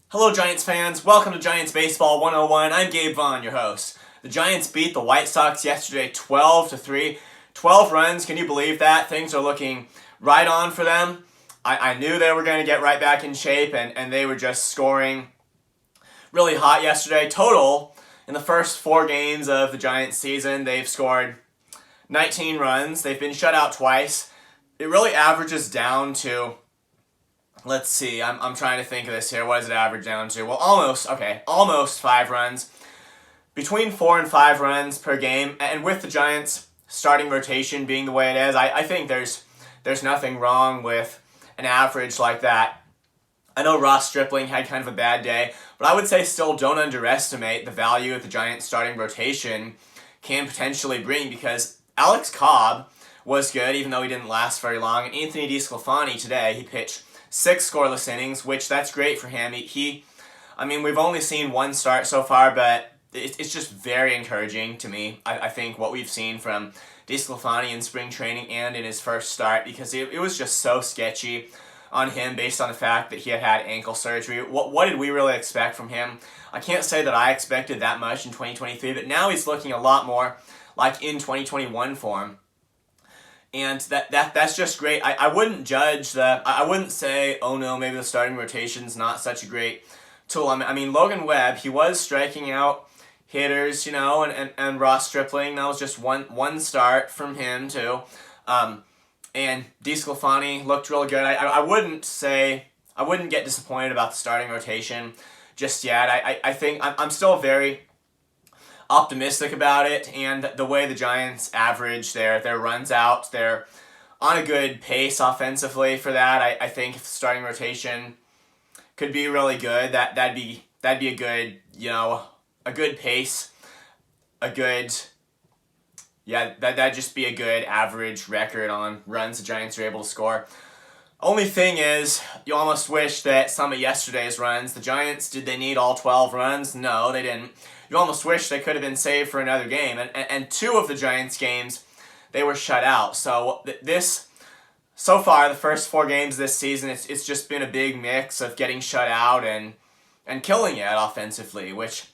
Hello Giants fans, welcome to Giants Baseball 101. I'm Gabe Vaughn, your host. The Giants beat the White Sox yesterday 12-3. 12 runs, can you believe that? Things are looking right on for them. I knew they were going to get right back in shape, and they were just scoring really hot yesterday. Total, in the first 4 games of the Giants season, they've scored 19 runs. They've been shut out twice. It really averages down to, let's see, I'm trying to think of this here. What does it average down to? Well, almost 5 runs. Between 4 and 5 runs per game. And with the Giants' starting rotation being the way it is, I think there's nothing wrong with an average like that. I know Ross Stripling had kind of a bad day, but I would say still don't underestimate the value that the Giants' starting rotation can potentially bring, because Alex Cobb was good, even though he didn't last very long. And Anthony DeSclafani today, he pitched 6 scoreless innings, which that's great for him. We've only seen 1 start so far, but it's just very encouraging to me. I think what we've seen from DeSclafani in spring training and in his first start, because it was just so sketchy on him based on the fact that he had had ankle surgery. What did we really expect from him? I can't say that I expected that much in 2023, but now he's looking a lot more like in 2021 form. And that's just great. I wouldn't judge that. I wouldn't say, oh no, maybe the starting rotation's not such a great tool. I mean, Logan Webb, he was striking out hitters, and Ross Stripling, that was just one start from him too. And DeSclafani looked really good. I wouldn't get disappointed about the starting rotation just yet. I think I'm still very optimistic about it, and the way the Giants average their runs out, they're on a good pace offensively for that. I think if the starting rotation could be really good, that'd be a good, a good pace, that'd just be a good average record on runs the Giants are able to score. Only thing is, you almost wish that some of yesterday's runs, the Giants, did they need all 12 runs? No, they didn't. You almost wish they could have been saved for another game. And 2 of the Giants games, they were shut out. So so far, the first 4 games this season, it's just been a big mix of getting shut out and killing it offensively, which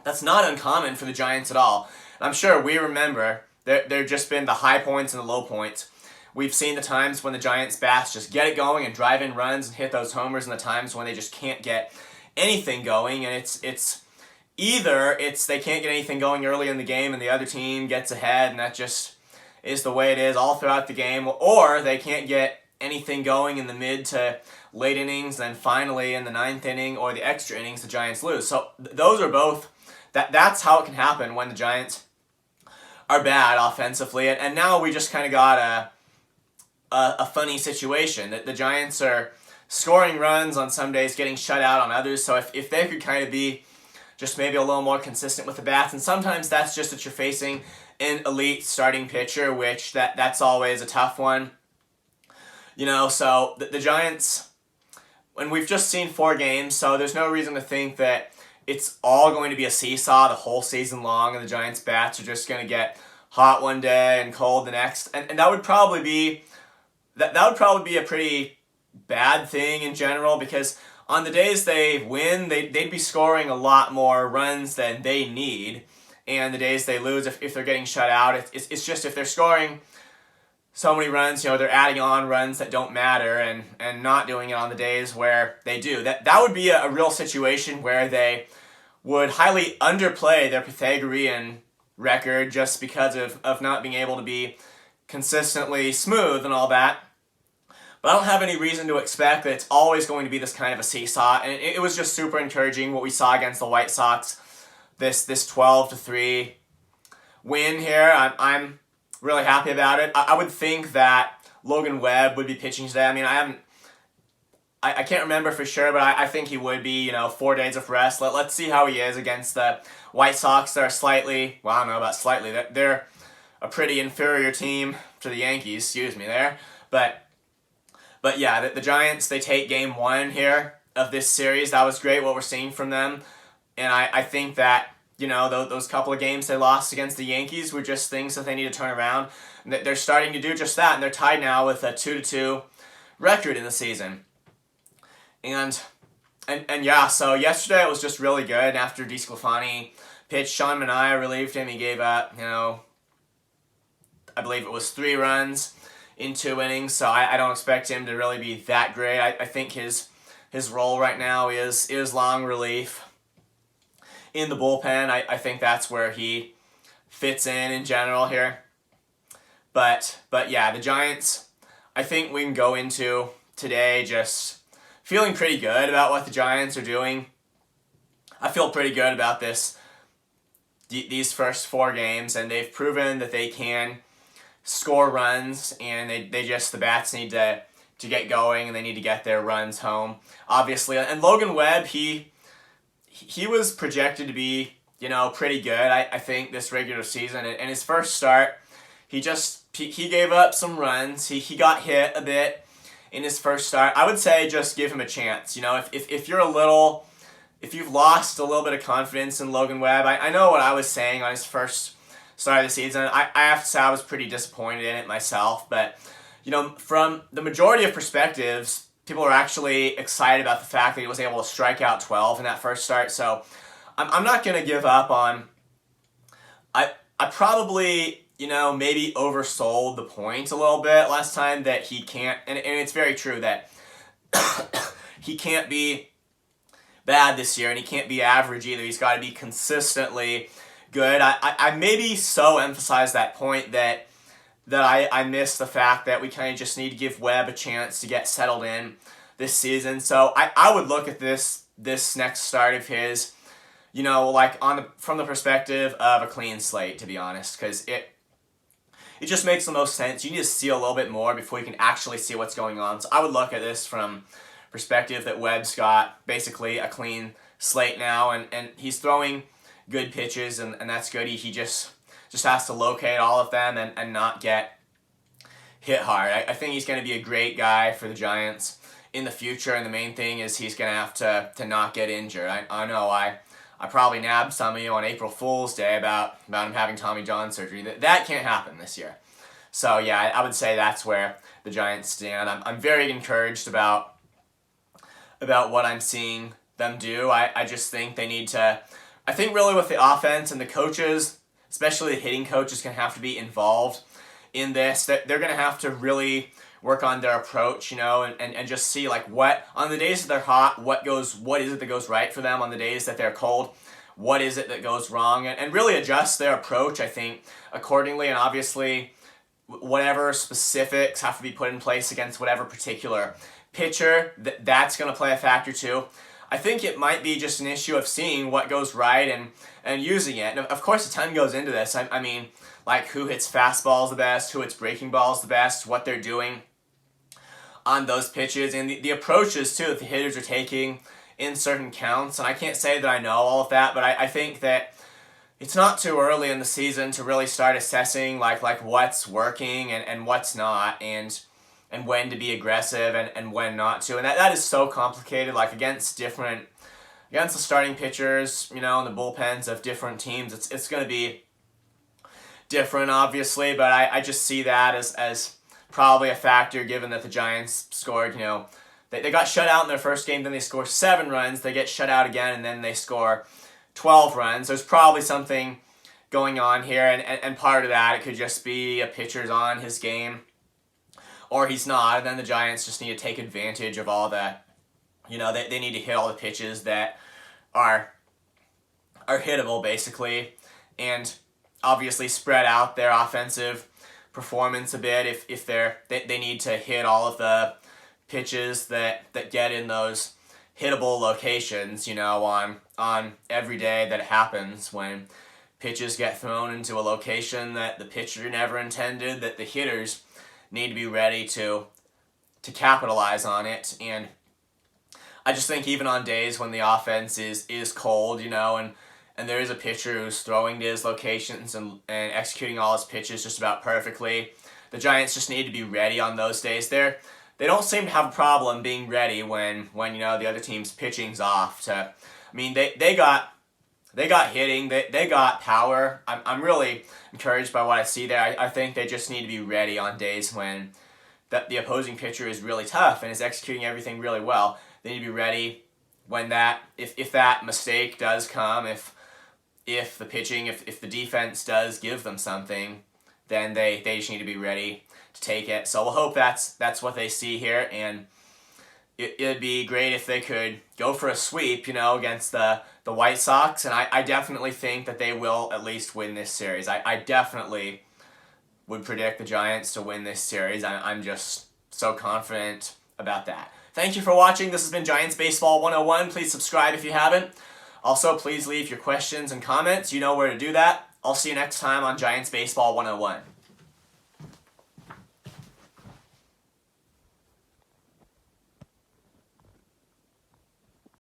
that's not uncommon for the Giants at all. And I'm sure we remember there just been the high points and the low points. We've seen the times when the Giants bats just get it going and drive in runs and hit those homers, and the times when they just can't get anything going. And it's either they can't get anything going early in the game and the other team gets ahead, and that just is the way it is all throughout the game, or they can't get anything going in the mid to late innings, and then finally in the 9th inning or the extra innings the Giants lose. So those are both, that's how it can happen when the Giants are bad offensively. And now we just kind of got a funny situation that the Giants are scoring runs on some days, getting shut out on others. So if they could kind of be just maybe a little more consistent with the bats, and sometimes that's just that you're facing an elite starting pitcher, which that's always a tough one. So the Giants, when we've just seen 4 games, so there's no reason to think that it's all going to be a seesaw the whole season long, and the Giants' bats are just going to get hot one day and cold the next. And that would probably be a pretty bad thing in general, because on the days they win, they'd be scoring a lot more runs than they need. And the days they lose, if they're getting shut out, it's just if they're scoring so many runs, they're adding on runs that don't matter and not doing it on the days where they do. That would be a real situation where they would highly underplay their Pythagorean record just because of not being able to be consistently smooth and all that. But I don't have any reason to expect that it's always going to be this kind of a seesaw. And it was just super encouraging what we saw against the White Sox, this 12-3 win here. I'm really happy about it. I would think that Logan Webb would be pitching today. I can't remember for sure, but I think he would be, 4 days of rest. Let's see how he is against the White Sox. They're slightly, well, I don't know about slightly, they're a pretty inferior team to the Yankees, excuse me there. But yeah, the Giants, they take game 1 here of this series. That was great what we're seeing from them. And I think that, those couple of games they lost against the Yankees were just things that they need to turn around. They're starting to do just that, and they're tied now with a 2-2 record in the season. And And yeah, so yesterday it was just really good. After DeSclafani pitched, Sean Manaea relieved him. He gave up, I believe it was 3 runs in 2 innings. So I don't expect him to really be that great. I think his role right now is long relief in the bullpen. I think that's where he fits in general here. But yeah, the Giants, I think we can go into today just feeling pretty good about what the Giants are doing. I feel pretty good about these first 4 games, and they've proven that they can score runs, and the bats need to get going, and they need to get their runs home, obviously. And Logan Webb, he was projected to be, pretty good, I think, this regular season. And his first start, he gave up some runs. He got hit a bit in his first start. I would say just give him a chance. If you've lost a little bit of confidence in Logan Webb, I know what I was saying on his first start of the season. I have to say I was pretty disappointed in it myself. But, from the majority of perspectives, people are actually excited about the fact that he was able to strike out 12 in that first start. So I'm not going to give up on... I probably... maybe oversold the point a little bit last time that he can't, and it's very true that he can't be bad this year, and he can't be average either. He's got to be consistently good. I maybe so emphasize that point that I miss the fact that we kind of just need to give Webb a chance to get settled in this season. So I would look at this next start of his, from the perspective of a clean slate, to be honest, because it just makes the most sense. You need to see a little bit more before you can actually see what's going on. So I would look at this from perspective that Webb's got basically a clean slate now, and he's throwing good pitches, and that's good. He just has to locate all of them and not get hit hard. I think he's going to be a great guy for the Giants in the future, and the main thing is he's going to have to not get injured. I know I probably nabbed some of you on April Fool's Day about him having Tommy John surgery. That can't happen this year. So yeah, I would say that's where the Giants stand. I'm very encouraged about what I'm seeing them do. I just think they need to... I think really with the offense and the coaches, especially the hitting coach, is going to have to be involved in this. They're going to have to really work on their approach, and just see what on the days that they're hot, what is it that goes right for them. On the days that they're cold, what is it that goes wrong, and really adjust their approach, I think, accordingly. And obviously, whatever specifics have to be put in place against whatever particular pitcher, that's going to play a factor too. I think it might be just an issue of seeing what goes right and using it. And of course, a ton goes into this. I mean, who hits fastballs the best, who hits breaking balls the best, what they're doing on those pitches, and the approaches too that the hitters are taking in certain counts. And I can't say that I know all of that, but I think that it's not too early in the season to really start assessing what's working and what's not, and when to be aggressive and when not to. And that is so complicated, against the starting pitchers, in the bullpens of different teams. It's going to be different, obviously, but I just see that as probably a factor, given that the Giants scored, they got shut out in their first game, then they score 7 runs, they get shut out again, and then they score 12 runs. There's probably something going on here, and part of that, it could just be a pitcher's on his game, or he's not, and then the Giants just need to take advantage of all that. They need to hit all the pitches that are hittable, basically, and obviously spread out their offensive performance a bit if they need to hit all of the pitches that get in those hittable locations, on every day that it happens, when pitches get thrown into a location that the pitcher never intended, that the hitters need to be ready to capitalize on it. And I just think even on days when the offense is cold, and there is a pitcher who's throwing to his locations and executing all his pitches just about perfectly, the Giants just need to be ready on those days. They don't seem to have a problem being ready when the other team's pitching's off. They got hitting, they got power. I'm really encouraged by what I see there. I think they just need to be ready on days when the opposing pitcher is really tough and is executing everything really well. They need to be ready when that if that mistake does come, if the pitching, if the defense does give them something, then they just need to be ready to take it. So we'll hope that's what they see here, and it'd be great if they could go for a sweep, against the White Sox, and I definitely think that they will at least win this series. I definitely would predict the Giants to win this series. I'm just so confident about that. Thank you for watching. This has been Giants Baseball 101. Please subscribe if you haven't. Also, please leave your questions and comments. You know where to do that. I'll see you next time on Giants Baseball 101.